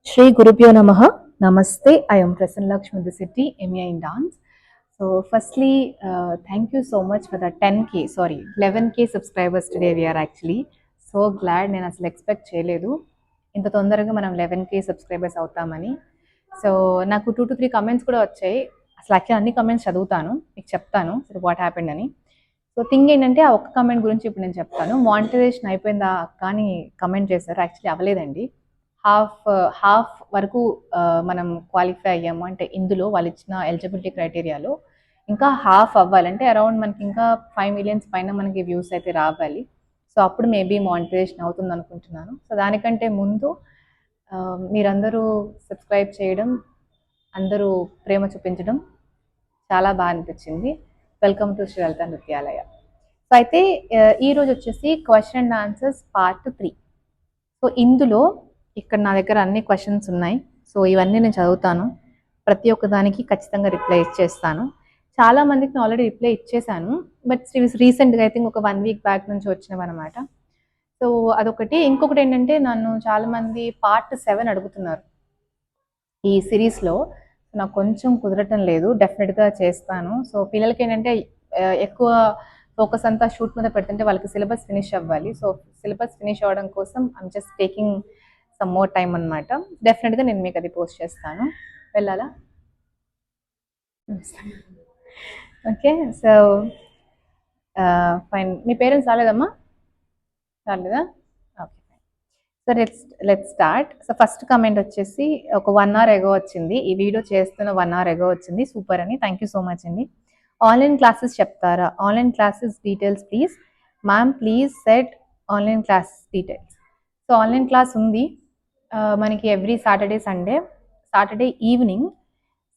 Shri Gurubhyo Namaha. Namaste. I am Prasanna Lakshmi Siddhi, MA in dance. So, firstly, thank you so much for the 11K subscribers today. We are actually so glad. నేను అసలు expect చేయలేదు ఇంత తొందరగా మనం 11K subscribers అవుతామని. So నాకు 2 to 3 comments కూడా వచ్చాయి. అసలు యాక్చువల్ అన్ని కమెంట్స్ చదువుతాను, మీకు చెప్తాను సో వాట్ హ్యాపెండ్ అని. సో థింగ్ ఏంటంటే ఆ ఒక్క కమెంట్ గురించి ఇప్పుడు నేను చెప్తాను. మానిటైజేషన్ అయిపోయిందా అక్క అని కమెంట్ చేశారు. యాక్చువల్లీ అవ్వలేదండి. హాఫ్ వరకు మనం క్వాలిఫై అయ్యాము. అంటే ఇందులో వాళ్ళు ఇచ్చిన ఎలిజిబిలిటీ క్రైటీరియాలో ఇంకా హాఫ్ అవ్వాలంటే అరౌండ్ మనకి ఇంకా 5 million పైన మనకి వ్యూస్ అయితే రావాలి. సో అప్పుడు మేబీ మానిటైజేషన్ అవుతుంది అనుకుంటున్నాను. సో దానికంటే ముందు మీరందరూ సబ్స్క్రైబ్ చేయడం, అందరూ ప్రేమ చూపించడం చాలా బాగా అనిపించింది. Welcome to Shri Lalitha Nrityalaya. So అయితే ఈరోజు వచ్చేసి question and answers part 3. So ఇందులో ఇక్కడ నా దగ్గర అన్ని క్వశ్చన్స్ ఉన్నాయి. సో ఇవన్నీ నేను చదువుతాను, ప్రతి ఒక్క దానికి ఖచ్చితంగా రిప్లై ఇచ్చేస్తాను. చాలా మందికి నేను ఆల్రెడీ రిప్లై ఇచ్చేసాను, బట్ రీసెంట్గా ఐ థింక్ ఒక 1 week బ్యాక్ నుంచి వచ్చినవన్నమాట. సో అదొకటి. ఇంకొకటి ఏంటంటే నన్ను చాలామంది పార్ట్ 7 అడుగుతున్నారు ఈ సిరీస్లో. నాకు కొంచెం కుదరటం లేదు, డెఫినెట్గా చేస్తాను. సో పిల్లలకి ఏంటంటే ఎక్కువ ఫోకస్ అంతా షూట్ మీద పెడుతుంటే వాళ్ళకి సిలబస్ ఫినిష్ అవ్వాలి. సో సిలబస్ ఫినిష్ అవ్వడం కోసం I'm just taking some more time అనమాట. డెఫినెట్గా నేను మీకు అది పోస్ట్ చేస్తాను. వెళ్ళాలా? ఓకే. So fine. మీ పేరెంట్స్ రాలేదమ్మా? రాలేదా? Okay fine. So let's start. So first comment వచ్చేసి ఒక 1 hour ఎగో వచ్చింది. ఈ వీడియో చేస్తున్న 1 hour ఎగో వచ్చింది. సూపర్ అని, థ్యాంక్ యూ సో మచ్ అండి. ఆన్లైన్ క్లాసెస్ చెప్తారా? Online classes details please ma'am, please set online class details. So online class ఉంది మనకి every Saturday Sunday. Saturday evening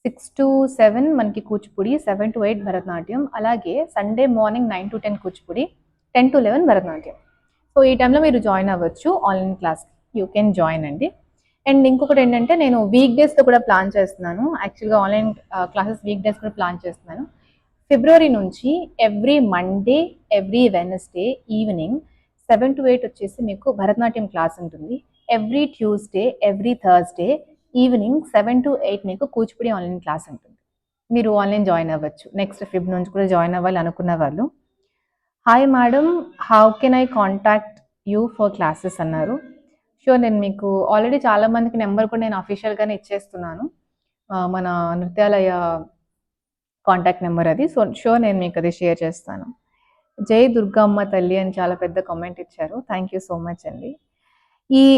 6 to 7 మనకి కూచిపూడి, 7 to 8 భరతనాట్యం. అలాగే Sunday morning 9 to 10 Kuchipudi, 10 to 11 Bharatanatyam. So ఈ టైంలో మీరు join అవ్వచ్చు ఆన్లైన్ క్లాస్కి. యూ కెన్ జాయిన్ అండి. అండ్ ఇంకొకటి ఏంటంటే నేను వీక్ డేస్లో కూడా ప్లాన్ చేస్తున్నాను. యాక్చువల్గా ఆన్లైన్ క్లాసెస్ వీక్ డేస్ కూడా ప్లాన్ చేస్తున్నాను. ఫిబ్రవరి నుంచి every Monday, every Wednesday evening 7 to 8 వచ్చేసి మీకు భరతనాట్యం క్లాస్ ఉంటుంది. Every Tuesday, every Thursday evening 7 to 8 మీకు కూచిపూడి ఆన్లైన్ క్లాస్ ఉంటుంది. మీరు ఆన్లైన్ జాయిన్ అవ్వచ్చు. నెక్స్ట్ ఫిబ్ నుంచి కూడా జాయిన్ అవ్వాలి అనుకున్న వాళ్ళు. Hi madam, how can eye contact you for classes అన్నారు. షూర్, నేను మీకు ఆల్రెడీ చాలామందికి నెంబర్ కూడా నేను అఫీషియల్గానే ఇచ్చేస్తున్నాను. మన నృత్యాలయ కాంటాక్ట్ నెంబర్ అది. సో షూర్, నేను మీకు అది షేర్ చేస్తాను. జై దుర్గమ్మ తల్లి అని చాలా పెద్ద కామెంట్ ఇచ్చారు. థ్యాంక్ యూ సో మచ్ అండి.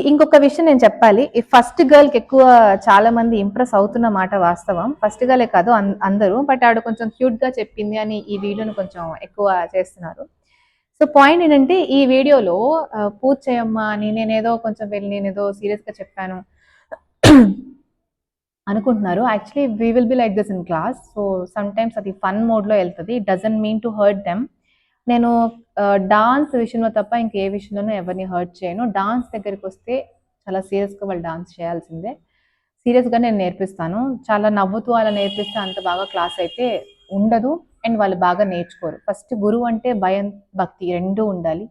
ఇంకొక విషయం నేను చెప్పాలి. ఈ ఫస్ట్ గర్ల్కి ఎక్కువ చాలా మంది ఇంప్రెస్ అవుతున్న మాట వాస్తవం. ఫస్ట్ గర్లే కాదు అందరూ, బట్ ఆవిడ కొంచెం క్యూట్గా చెప్పింది అని ఈ వీడియోని కొంచెం ఎక్కువ చేస్తున్నారు. సో పాయింట్ ఏంటంటే ఈ వీడియోలో పూజ చేయమ్మా అని నేనేదో కొంచెం నేనేదో సీరియస్గా చెప్పాను అనుకుంటున్నారు. Actually we will be like this in class. So some times అది ఫన్ మోడ్లో వెళ్తుంది. Doesn't mean to hurt them. నేను డాన్స్ విషయంలో తప్ప ఇంకే విషయంలోనూ ఎవరిని హర్ట్ చేయను. డాన్స్ దగ్గరికి వస్తే చాలా సీరియస్గా వాళ్ళు డాన్స్ చేయాల్సిందే. సీరియస్గా నేను నేర్పిస్తాను. చాలా నవ్వుతూ అలా నేర్పిస్తే అంత బాగా క్లాస్ అయితే ఉండదు, అండ్ వాళ్ళు బాగా నేర్చుకోరు. ఫస్ట్ గురువు అంటే భయం, భక్తి రెండూ ఉండాలి.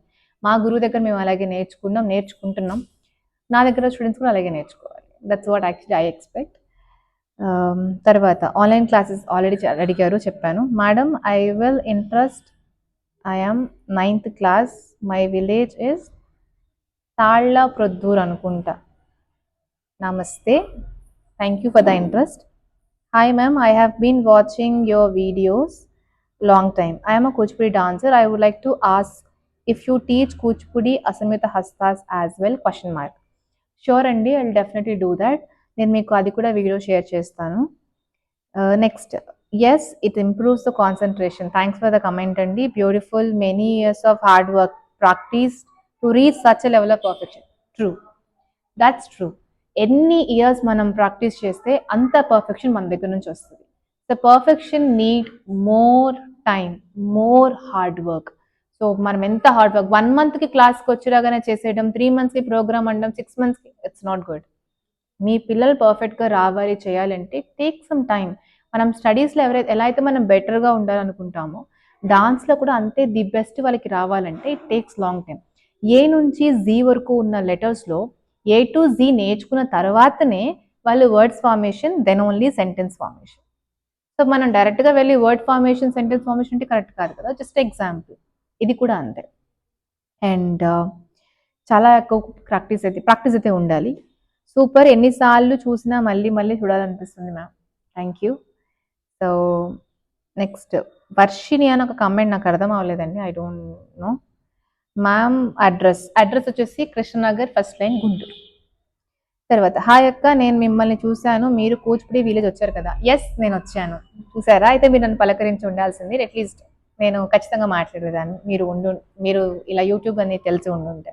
మా గురువు దగ్గర మేము అలాగే నేర్చుకుంటున్నాం. నా దగ్గర స్టూడెంట్స్ కూడా అలాగే నేర్చుకోవాలి. That's what actually I expect. తర్వాత ఆన్లైన్ క్లాసెస్ ఆల్రెడీ అడిగారు, చెప్పాను. Madam, I will interest. I am 9th class. My village is Talla Proddur అనుకుంటా. Namaste. Thank you for the interest. Hi ma'am, I have been watching your videos long time. I am a Kuchipudi dancer. I would like to ask if you teach Kuchipudi Asamita Hastas as well? Sure అండి, I'll definitely do that. నేను మీకు అది కూడా video share చేస్తాను. Next, yes, it improves the concentration. Thanks for the comment అండి. Beautiful. Many years of hard work practice to reach such a level of perfection. True, that's true. ఎన్ని years మనం practice చేస్తే అంత perfection మన దగ్గర నుంచి వస్తుంది. The perfection need more time, more hard work. So మనం ఎంత హార్డ్ వర్క్ 1 monthకి క్లాస్కి వచ్చేలాగానే చేసేయడం, 3 monthsకి ప్రోగ్రామ్ అనడం, 6 monthsకి, ఇట్స్ నాట్ గుడ్. మీ పిల్లలు పర్ఫెక్ట్గా రావాలి, చేయాలంటే టేక్ సమ్ టైం. మనం స్టడీస్లో ఎలా అయితే మనం బెటర్గా ఉండాలనుకుంటామో డాన్స్లో కూడా అంతే ది బెస్ట్ వాళ్ళకి రావాలంటే ఇట్ టేక్స్ లాంగ్ టైం. ఏ నుంచి జీ వరకు ఉన్న లెటర్స్లో ఏ టు జీ నేర్చుకున్న తర్వాతనే వాళ్ళు words formation, then only sentence formation. So మనం డైరెక్ట్గా వెళ్ళి వర్డ్ ఫార్మేషన్, సెంటెన్స్ ఫార్మేషన్ అంటే కరెక్ట్ కాదు కదా, జస్ట్ ఎగ్జాంపుల్. ఇది కూడా అంతే. అండ్ చాలా ఎక్కువ ప్రాక్టీస్ అయితే ఉండాలి. సూపర్, ఎన్నిసార్లు చూసినా మళ్ళీ మళ్ళీ చూడాలనిపిస్తుంది ma'am. Thank you. So next Varshini అని ఒక కమెంట్ నాకు అర్థం అవ్వలేదండి, I don't know. Ma'am address వచ్చేసి కృష్ణనగర్, ఫస్ట్ లైన్, గుంటూరు. తర్వాత హాయ్ అక్క, నేను మిమ్మల్ని చూశాను, మీరు కూచిపూడి విలేజ్ వచ్చారు కదా. ఎస్, నేను వచ్చాను. చూసారా? అయితే మీరు నన్ను పలకరించి ఉండాల్సింది, అట్లీస్ట్ నేను ఖచ్చితంగా మాట్లాడేదాన్ని, మీరు ఇలా యూట్యూబ్ అని తెలిసి ఉండుంటే.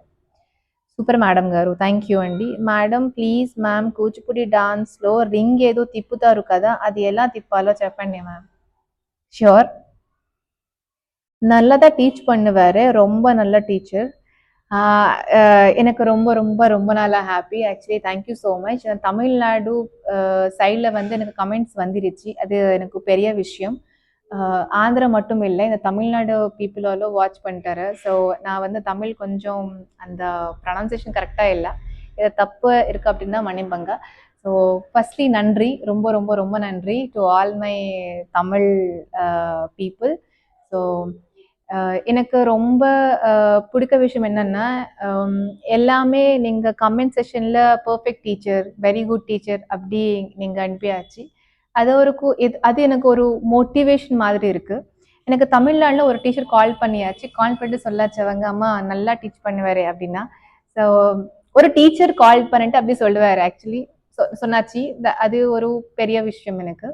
సూపర్ మేడం గారు, థ్యాంక్ యూ అండి. మేడం ప్లీజ్ మ్యామ్, కూచిపూడి డాన్స్లో రింగ్ ఏదో తిప్పుతారు కదా, అది ఎలా తిప్పాలో చెప్పండి మ్యామ్. ష్యూర్. நல்லதா டீச் பண்ணுவாரு, ரொம்ப நல்ல டீச்சர். எனக்கு ரொம்ப ரொம்ப ரொம்ப நாளா happy actually. Thank you so much. Tamil Nadu சைடில் வந்து எனக்கு கமெண்ட்ஸ் வந்துருச்சு, அது எனக்கு பெரிய விஷயம். ஆந்திரா மட்டும் இல்லை, இந்த தமிழ்நாடு பீப்புளாலும் வாட்ச் பண்ணிட்டாரு. ஸோ நான் வந்து தமிழ் கொஞ்சம் அந்த ப்ரொனன்சியேஷன் கரெக்டாக இல்லை, இது தப்பு இருக்குது அப்படின்னா மன்னிப்பங்க. ஸோ ஃபர்ஸ்ட்லி நன்றி, ரொம்ப ரொம்ப ரொம்ப நன்றி to all my Tamil people. So எனக்கு ரொம்ப பிடிக்க விஷயம் என்னன்னா, எல்லாமே நீங்கள் கமெண்ட் செஷனில் perfect teacher, very good teacher அப்படி நீங்கள் அனுப்பியாச்சு. அது எனக்கு ஒரு மோட்டிவேஷன் மாதிரி இருக்கு. எனக்கு தமிழ்நாட்டில் ஒரு டீச்சர் கால் பண்ணியாச்சு, கால் பண்ணிட்டு சொல்லாச்சவங்க, அம்மா நல்லா டீச் பண்ணுவாரு அப்படின்னா. ஸோ ஒரு டீச்சர் கால் பண்ணிட்டு அப்படி சொல்லுவார் ஆக்சுவலி, சொன்னாச்சு. அது ஒரு பெரிய விஷயம் எனக்கு.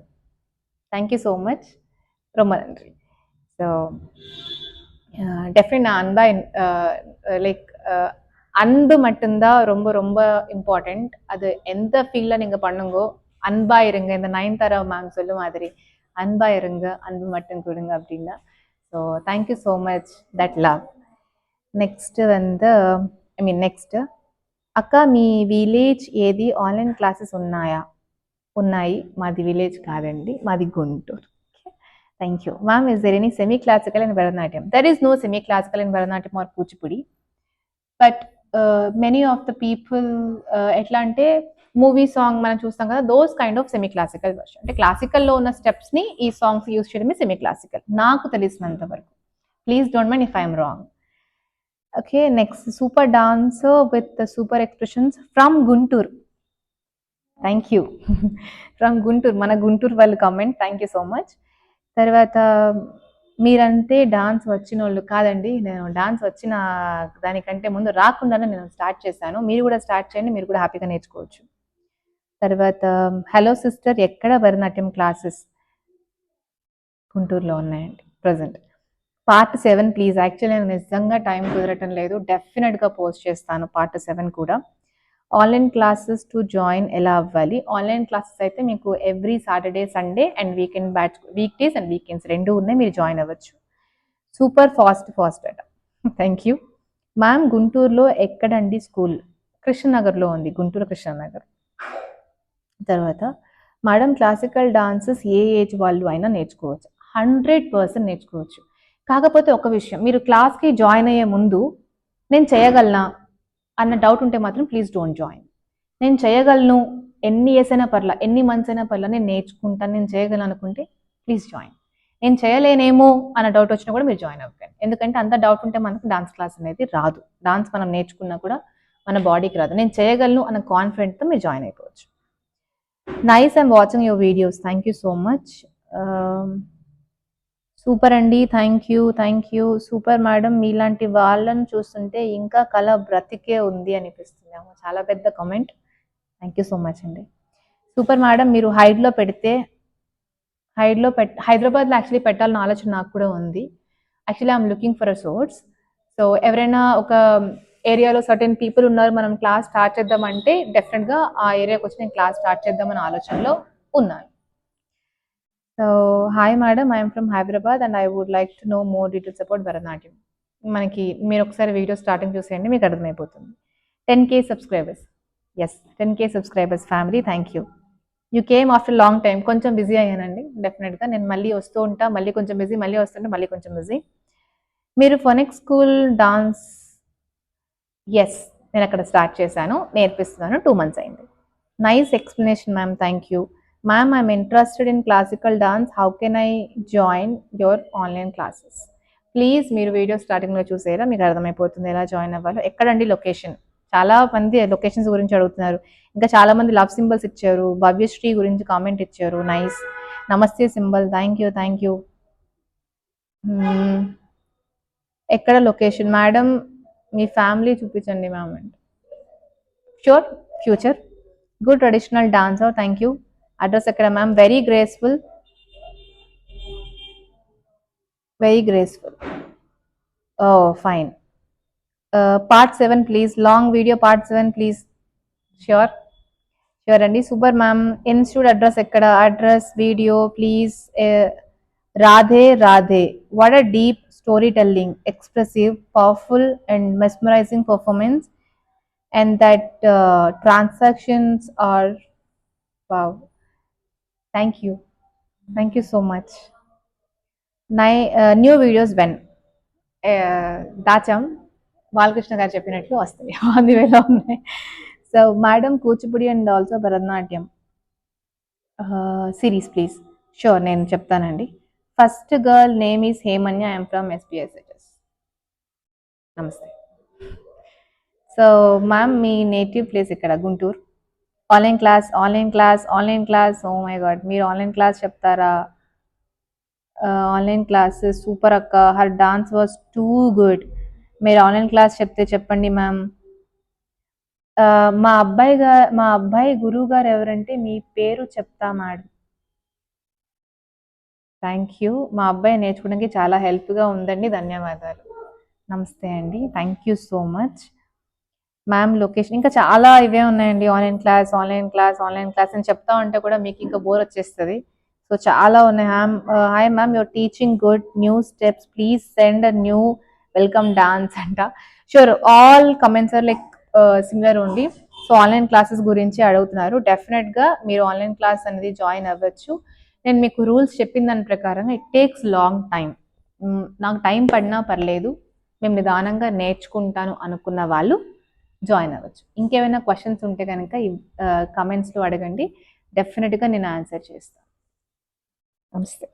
தேங்க்யூ ஸோ மச், ரொம்ப நன்றி. ஸோ டெஃபினட் நான் லைக் அன்பு மட்டும்தான் ரொம்ப ரொம்ப இம்பார்ட்டண்ட். அது எந்த ஃபீல்டில் நீங்கள் பண்ணுங்கோ, அன்பா இருங்க. இந்த நயன்தாரா மேம் சொல்ல மாதிரி அன்பா இருங்க, அன்பு மட்டும் கொடுங்க அப்படின்னா. So thank you so much, that love. Next வந்து నెక్స్ట్ అక్క, మీ విలేజ్ ఏది, ఆన్లైన్ క్లాసెస్ ఉన్నాయా? ఉన్నాయి. మాది విలేజ్ కాదండి, మాది Guntur. Thank you ma'am. Is there any semi classical in Bharatanatyam? There is no semi classical in Bharatanatyam or Kuchipudi, but many of the people ఎట్లా అంటే మూవీ సాంగ్ మనం చూస్తాం కదా, those kind of semi classical version. అంటే క్లాసికల్లో ఉన్న స్టెప్స్ని ఈ సాంగ్స్ యూస్ చేయడమే సెమీ క్లాసికల్ నాకు తెలిసినంత వరకు. Please don't mind if I'm wrong. Okay, next super dancer with super expressions from Guntur. Thank you. From Guntur, మన గుంటూరు వాళ్ళు comment. Thank you so much. తర్వాత మీరంతే డాన్స్ వచ్చిన వాళ్ళు కాదండి, నేను డాన్స్ వచ్చిన దానికంటే ముందు రాకుండానే నేను స్టార్ట్ చేశాను. మీరు కూడా స్టార్ట్ చేయండి, మీరు కూడా హ్యాపీగా నేర్చుకోవచ్చు. తర్వాత హలో సిస్టర్, ఎక్కడ భరతనాట్యం క్లాసెస్? గుంటూరులో ఉన్నాయండి ప్రజెంట్. Part 7 please. యాక్చువల్లీ నేను నిజంగా టైం కుదరటం లేదు, డెఫినెట్గా పోస్ట్ చేస్తాను పార్ట్ 7 కూడా. ఆన్లైన్ క్లాసెస్ టు జాయిన్ ఎలా అవ్వాలి? ఆన్లైన్ క్లాసెస్ అయితే మీకు every Saturday, Sunday and weekend batch, week days and weekends రెండు ఉన్నాయి, మీరు జాయిన్ అవ్వచ్చు. సూపర్ ఫాస్ట్ అట. Thank you ma'am. గుంటూరులో ఎక్కడండి స్కూల్? కృష్ణనగర్లో ఉంది, గుంటూరు కృష్ణనగర్. తర్వాత మేడం, క్లాసికల్ డాన్సెస్ ఏ ఏజ్ వాళ్ళు అయినా నేర్చుకోవచ్చు? 100% నేర్చుకోవచ్చు. కాకపోతే ఒక విషయం, మీరు క్లాస్కి జాయిన్ అయ్యే ముందు నేను చేయగలనా అన్న డౌట్ ఉంటే మాత్రం ప్లీజ్ డోంట్ జాయిన్. నేను చేయగలను, ఎన్ని ఇయర్స్ అయినా పర్లా, ఎన్ని మంత్స్ అయినా పర్లా, నేను నేర్చుకుంటాను, నేను చేయగలను అనుకుంటే ప్లీజ్ జాయిన్. నేను చేయలేనేమో అన్న డౌట్ వచ్చినా కూడా మీరు జాయిన్ అవ్వకండి. ఎందుకంటే అంత డౌట్ ఉంటే మనకు డాన్స్ క్లాస్ అనేది రాదు. డాన్స్ మనం నేర్చుకున్నా కూడా మన బాడీకి రాదు. నేను చేయగలను అన్న కాన్ఫిడెంట్తో మీరు జాయిన్ అయిపోవచ్చు. Nice, I'm watching your videos. Thank you so much. Super అండి, థ్యాంక్ యూ. సూపర్ మేడం, మీలాంటి వాళ్ళని చూస్తుంటే ఇంకా కళ బ్రతికే ఉంది అనిపిస్తుంది. చాలా పెద్ద comment. Thank you so much అండి. సూపర్ మేడం, మీరు హైదరాబాద్లో యాక్చువల్లీ పెట్టాలన్న ఆలోచన నాకు కూడా ఉంది. Actually I'm looking for a source. So ఎవరైనా ఒక ఏరియాలో సర్టెన్ పీపుల్ ఉన్నారు, మనం క్లాస్ స్టార్ట్ చేద్దామంటే డెఫినెట్గా ఆ ఏరియాకి వచ్చి నేను క్లాస్ స్టార్ట్ చేద్దామన్న ఆలోచనలో ఉన్నాను. So hi madam, I'm from Hyderabad and I would like to know more details about Bharatanatyam. మనకి మీరు ఒకసారి వీడియో స్టార్టింగ్ చూసేయండి, మీకు అర్థమైపోతుంది. 10K subscribers. Yes, 10K subscribers family, thank you. You came after long time. కొంచెం బిజీ అయ్యానండి, డెఫినెట్గా నేను మళ్ళీ వస్తూ ఉంటా, మళ్ళీ కొంచెం బిజీ, మళ్ళీ వస్తుంటే మళ్ళీ కొంచెం బిజీ. మీరు ఫోనిక్ స్కూల్ డాన్స్? ఎస్, నేను అక్కడ స్టార్ట్ చేశాను, నేర్పిస్తున్నాను. 2 మంత్స్ అయింది. Nice explanation ma'am, thank you. Ma'am I'm interested in classical dance, how can I join your online classes? Please మీరు వీడియో స్టార్టింగ్లో చూసేలా మీకు అర్థమైపోతుంది ఎలా జాయిన్ అవ్వాలో. ఎక్కడండి లొకేషన్? చాలా మంది లొకేషన్స్ గురించి అడుగుతున్నారు. ఇంకా చాలా మంది లవ్ సింబల్స్ ఇచ్చారు. భవ్యశ్రీ గురించి కామెంట్ ఇచ్చారు. నైస్. నమస్తే symbol, thank you, thank you. ఎక్కడ లొకేషన్ మేడం? మీ ఫ్యామిలీ చూపించండి మ్యామ్ అండి. Sure, future. Good traditional dancer, thank you. Address ఎక్కడ ma'am? Very graceful, very graceful. Oh fine. Part 7 please, long video part 7 please. Sure, sure అండి. Super ma'am. Institute address ఎక్కడ? Address, video please. Radhe Radhe, what a deep storytelling, expressive, powerful and mesmerizing performance, and that transactions are wow. Thank you, thank you so much. New videos when దాచాం, బాలకృష్ణ గారు చెప్పినట్లు వస్తాయి, on the వేలో ఉన్నాయి. So madam Kuchipudi and also Bharatanatyam series please. Sure, నేను చెప్తానండి. First girl name is Hemanya, I'm from SPSHS. నమస్తే. So ma'am మీ నేటివ్ ప్లేస్ ఇక్కడ? Guntur. Online class, online class, online class. Oh my god, మీరు ఆన్లైన్ క్లాస్ చెప్తారా? Online class super అక్క, her dance was too good. మీరు online class చెప్తే చెప్పండి ma'am. మా అబ్బాయి గురువు గారు ఎవరంటే మీ పేరు చెప్తా మేడం. Thank you. మా అబ్బాయి నేర్చుకోవడానికి చాలా హెల్ప్గా ఉందండి, ధన్యవాదాలు. నమస్తే అండి, thank you so much. Ma'am location ఇంకా చాలా ఇవే ఉన్నాయండి. Online class, online class, online class అని చెప్తా ఉంటే కూడా మీకు ఇంకా బోర్ వచ్చేస్తుంది. సో చాలా ఉన్నాయి. Hi ma'am, your teaching good, new steps please send a new welcome dance అంట. Sure, all comments are like similar only. So online classes గురించి అడుగుతున్నారు. డెఫినెట్గా మీరు ఆన్లైన్ క్లాస్ అనేది జాయిన్ అవ్వచ్చు. నేను మీకు రూల్స్ చెప్పిన దాని ప్రకారంగా ఇట్ టేక్స్ లాంగ్ టైం. నాకు టైం పడినా పర్లేదు, మేము నిదానంగా నేర్చుకుంటాను అనుకున్న వాళ్ళు జాయిన్ అవ్వచ్చు. ఇంకేమైనా క్వశ్చన్స్ ఉంటే కనుక కమెంట్స్లో అడగండి, డెఫినెట్గా నేను ఆన్సర్ చేస్తాను. నమస్తే.